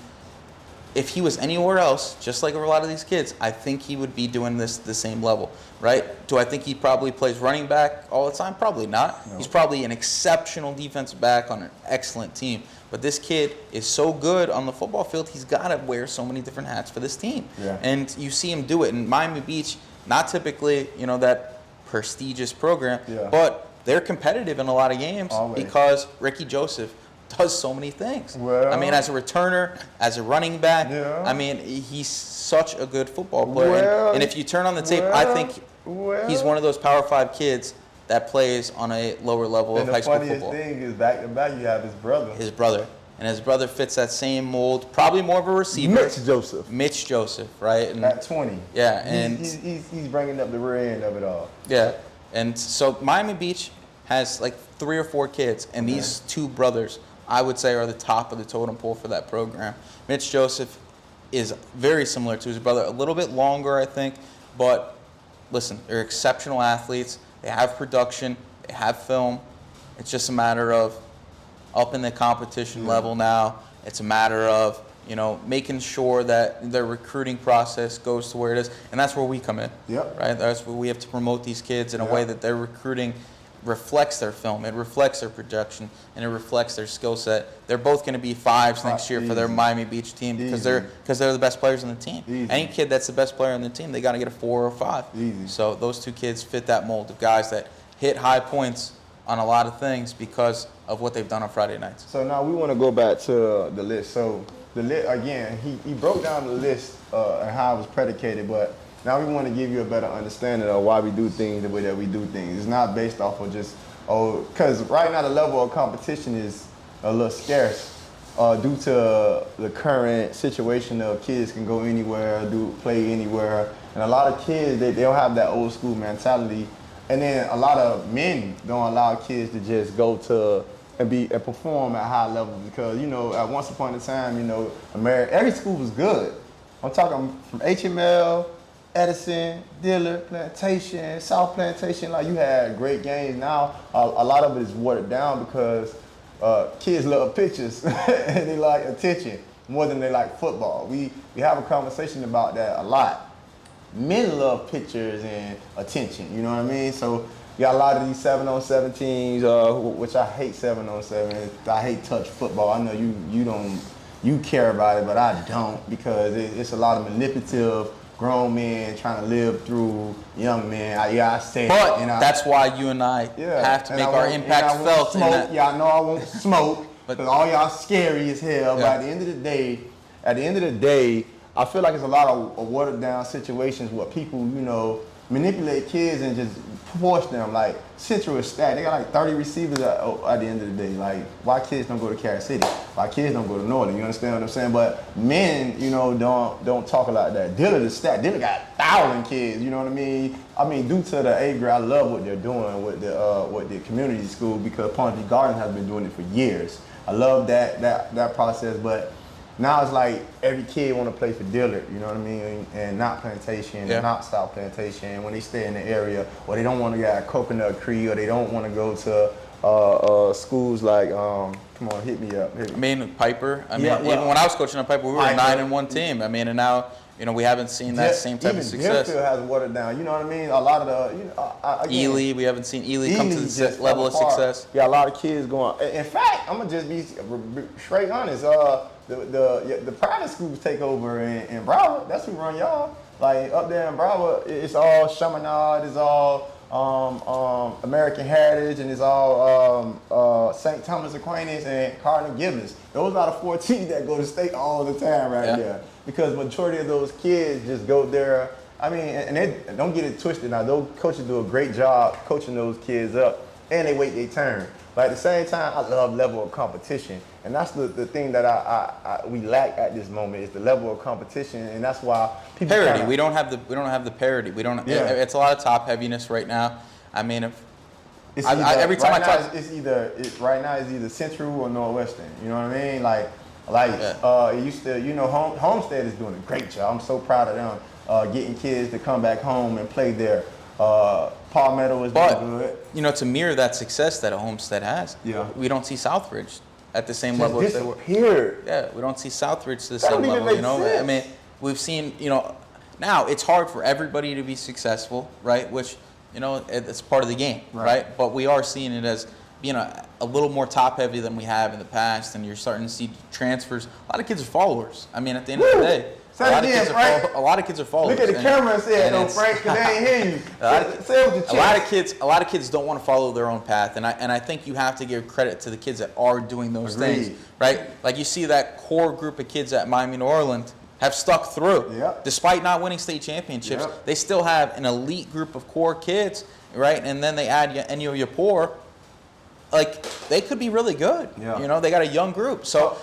if he was anywhere else, just like a lot of these kids, I think he would be doing this the same level, right? Do I think he probably plays running back all the time? Probably not. No. He's probably an exceptional defensive back on an excellent team. But this kid is so good on the football field, he's got to wear so many different hats for this team. Yeah. And you see him do it. In Miami Beach, not typically, that prestigious program, but they're competitive in a lot of games because Ricky Joseph does so many things. Well, I mean, as a returner, as a running back, I mean, he's such a good football player. And if you turn on the tape, I think he's one of those Power 5 kids that plays on a lower level of high school football. And the funniest thing is back-to-back, you have his brother. And his brother fits that same mold, probably more of a receiver. Mitch Joseph, right? And at 20. Yeah, and he's bringing up the rear end of it all. Yeah, and so Miami Beach has like 3 or 4 kids, and these two brothers, I would say, are the top of the totem pole for that program. Mitch Joseph is very similar to his brother, a little bit longer, I think, but listen, they're exceptional athletes. They have production, they have film. It's just a matter of up in the competition level now. It's a matter of, making sure that their recruiting process goes to where it is, and that's where we come in. Right? That's where we have to promote these kids in a way that their recruiting reflects their film, it reflects their projection, and it reflects their skill set. They're both going to be 5s next year for their Miami Beach team because they're the best players on the team. Any kid that's the best player on the team, they got to get a 4 or 5. So those two kids fit that mold of guys that hit high points on a lot of things because of what they've done on Friday nights. So now we want to go back to the list. So the list, again, he broke down the list and how it was predicated, but now we want to give you a better understanding of why we do things the way that we do things. It's not based off of just, because right now the level of competition is a little scarce due to the current situation of kids can go anywhere, play anywhere. And a lot of kids, they don't have that old school mentality. And then a lot of men don't allow kids to just go to and perform at high levels because, at once upon a time, every school was good. I'm talking from HML, Edison, Diller, Plantation, South Plantation, like you had great games. Now, a lot of it is watered down because kids love pictures and they like attention more than they like football. We have a conversation about that a lot. Men love pictures and attention, you know what I mean? So you got a lot of these 7-on-7 teams, which I hate 7-on-7. I hate touch football. I know you care about it, but I don't because it's a lot of manipulative grown men trying to live through young men. I say but that's why you and I have to make our impact felt. Smoke. Y'all know I won't smoke because all y'all scary as hell. But at the end of the day, I feel like it's a lot of watered down situations where people, manipulate kids and just force them. Like Central is stacked. They got like 30 receivers at the end of the day. Like, why kids don't go to Carol City? Why kids don't go to Northern? You understand what I'm saying? But men, don't talk like that. Diller is stacked. Diller got 1,000 kids. You know what I mean? I mean, due to the 8th grade, I love what they're doing with the community school because Ponte Garden has been doing it for years. I love that process, but now it's like every kid want to play for Dillard, you know what I mean, and not Plantation, and not South Plantation. When they stay in the area, or they don't want to get Coconut Creek, or they don't want to go to schools like, come on, hit me up. I mean, Piper. I mean, even when I was coaching at Piper, we were a 9-1 team. I mean, and now, we haven't seen that same type of success. Deerfield has watered down. You know what I mean? A lot of the, Ely, we haven't seen Ely come to the level of success. Yeah, a lot of kids going. In fact, I'm gonna just be straight honest. The private schools take over in Broward. That's who run y'all. Like up there in Broward, it's all Chaminade, it's all American Heritage, and it's all St. Thomas Aquinas and Cardinal Gibbons. Those are the 4 teams that go to state all the time there. Because majority of those kids just go there. I mean, and they don't get it twisted. Now, those coaches do a great job coaching those kids up. and they wait their turn. But at the same time, I love level of competition, and that's the thing that we lack at this moment is the level of competition, and that's why people parity. kinda, We don't have the parity. We don't. Yeah. It's a lot of top heaviness right now. I mean, if it's every time right I now, talk, right now it's either Central or Northwestern. You know what I mean? Like Yeah. it used to. Homestead is doing a great job. I'm so proud of them getting kids to come back home and play there. Palmetto is doing good. To mirror that success that a Homestead has, Yeah. we don't see Southridge at the same Just level as they were. disappeared. Yeah, we don't see Southridge to the That same don't even level. make I sense. mean, we've seen. Now it's hard for everybody to be successful, right? Which it's part of the game, right? But we are seeing it as being a little more top heavy than we have in the past, and you're starting to see transfers. A lot of kids are followers. I mean, at the end of the day. Say it again, Frank. A lot of kids are followers. Look at the camera and say it, though, it's- Frank, because they ain't hear you. Say it with your chest. A lot of kids don't want to follow their own path, and I think you have to give credit to the kids that are doing those Agreed. things, right? Like you see that core group of kids at Miami New Orleans have stuck through, Yep. despite not winning state championships. Yep. They still have an elite group of core kids, right? And then they add Yapor, like they could be really good. Yeah. They got a young group, so.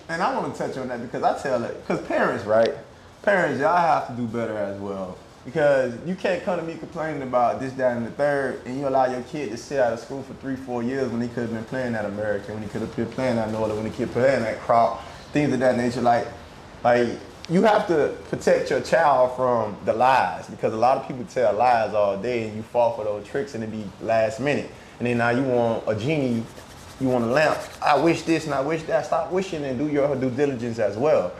And I want to touch on that because I tell it, because parents, right? Parents, y'all have to do better as well. Because you can't come to me complaining about this, that, and the third, and you allow your kid to sit out of school for 3-4 years when he could have been playing at American, when he could have been playing at Northern, when he could have been playing at Crop, things of that nature. Like you have to protect your child from the lies, because a lot of people tell lies all day and you fall for those tricks and it be last minute. And then now you want a genie, you want a lamp. I wish this and I wish that. Stop wishing and do your due diligence as well.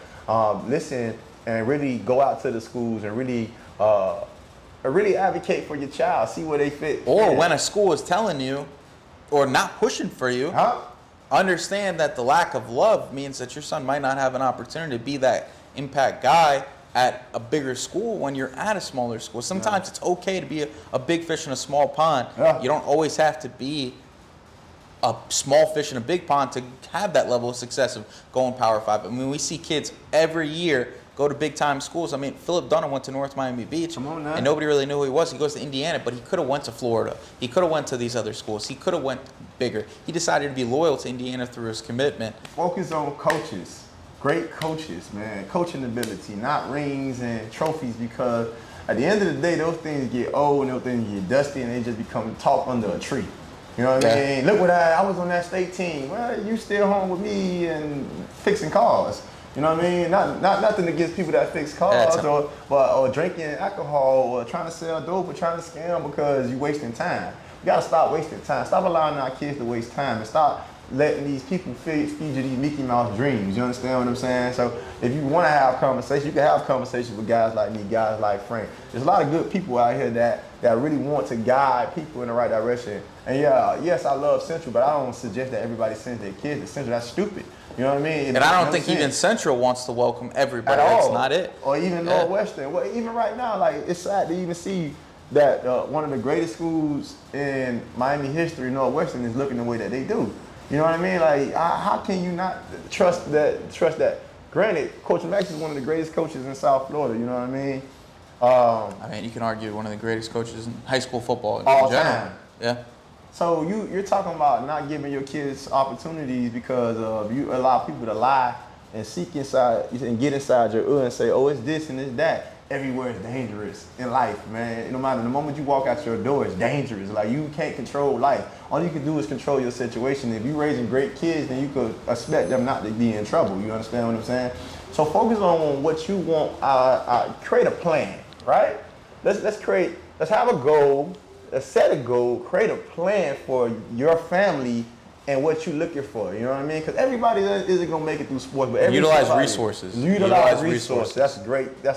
Listen and really go out to the schools and really advocate for your child. See where they fit. Or in. when a school is telling you or not pushing for you, understand that the lack of love means that your son might not have an opportunity to be that impact guy at a bigger school when you're at a smaller school. Sometimes it's okay to be a big fish in a small pond. Yeah. You don't always have to be a small fish in a big pond to have that level of success of going Power 5. I mean, we see kids every year go to big-time schools. I mean, Philip Dunham went to North Miami Beach, Come on now. and nobody really knew who he was. He goes to Indiana, but he could have went to Florida. He could have went to these other schools. He could have went bigger. He decided to be loyal to Indiana through his commitment. Focus on coaches. Great coaches, man. Coaching ability, not rings and trophies, because at the end of the day, those things get old and those things get dusty and they just become talk under a tree. You know what I mean? Look what I was on that state team. Well, you still home with me and fixing cars. You know what I mean? Not nothing against people that fix cars or drinking alcohol or trying to sell dope or trying to scam because you're wasting time. You gotta stop wasting time. Stop allowing our kids to waste time and stop letting these people feed you these Mickey Mouse dreams. You understand what I'm saying? So if you want to have conversations, you can have conversations with guys like me, guys like Frank. There's a lot of good people out here that really want to guide people in the right direction. And yes, I love Central, but I don't suggest that everybody sends their kids to Central. That's stupid. You know what I mean? And I don't think even Central wants to welcome everybody. At all. That's not it. Or even Northwestern. Well, even right now, like it's sad to even see that one of the greatest schools in Miami history, Northwestern, is looking the way that they do. You know what I mean? Like, how can you not trust that? Granted, Coach Max is one of the greatest coaches in South Florida. You know what I mean? I mean, you can argue one of the greatest coaches in high school football in All general. time. Yeah. So you're talking about not giving your kids opportunities because you allow people to lie and seek inside and get inside your ear and say, oh, it's this and it's that. Everywhere is dangerous in life, man. No matter the moment you walk out your door, it's dangerous. Like, you can't control life. All you can do is control your situation. If you're raising great kids, then you could expect them not to be in trouble. You understand what I'm saying? So focus on what you want. Create a plan, right? Let's have a goal. Let's set a goal. Create a plan for your family and what you're looking for. You know what I mean? Because everybody isn't gonna make it through sports, but Utilize resources. Utilize resources. That's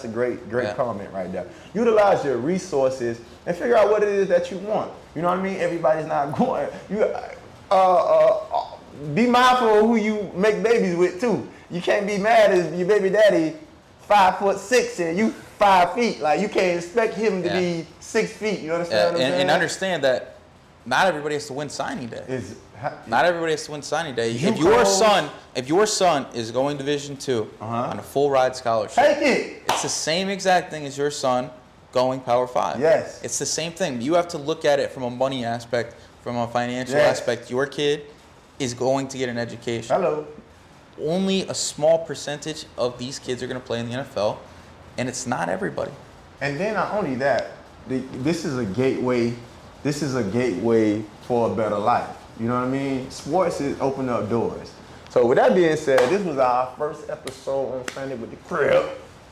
a great comment right there. Utilize your resources and figure out what it is that you want. You know what I mean? Everybody's not going. Be mindful of who you make babies with too. You can't be mad at your baby daddy 5'6" and you 5 feet. Like, you can't expect him to be 6 feet. You understand what I'm saying? And understand that not everybody has to win signing day. Not everybody has to win signing day. If your son is going Division II on a full ride scholarship, take it. It's the same exact thing as your son going Power 5. Yes. It's the same thing. You have to look at it from a money aspect, from a financial Yes. aspect. Your kid is going to get an education. Hello. Only a small percentage of these kids are going to play in the NFL, and it's not everybody. And then not only that, this is a gateway. This is a gateway for a better life. You know what I mean? Sports is opening up doors. So with that being said, this was our first episode on FANIT with the crib.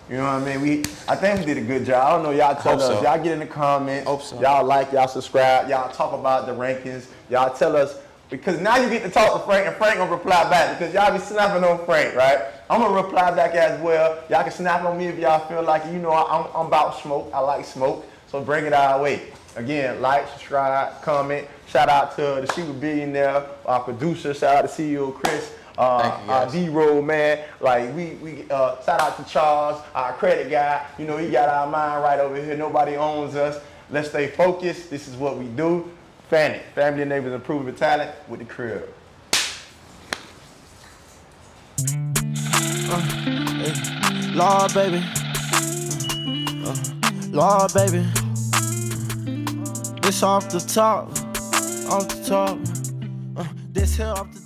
You know what I mean? I think we did a good job. I don't know, y'all tell us. so. Y'all get in the comments. Hope so. Y'all like, y'all subscribe. Y'all talk about the rankings. Y'all tell us, because now you get to talk to Frank, and Frank gonna reply back, because y'all be snapping on Frank, right? I'm gonna reply back as well. Y'all can snap on me if y'all feel like it. You know, I'm about smoke. I like smoke, so bring it our way. Again, like, subscribe, comment. Shout out to the Super Billionaire, our producer. Shout out to CEO Chris. Thank you, guys. D-Roll, man. Like, we shout out to Charles, our credit guy. You know, he got our mind right over here. Nobody owns us. Let's stay focused. This is what we do. FANIT, Family and Neighbors Improving Talent with the crib. Lord, baby. Lord, baby. This off the top. This here off the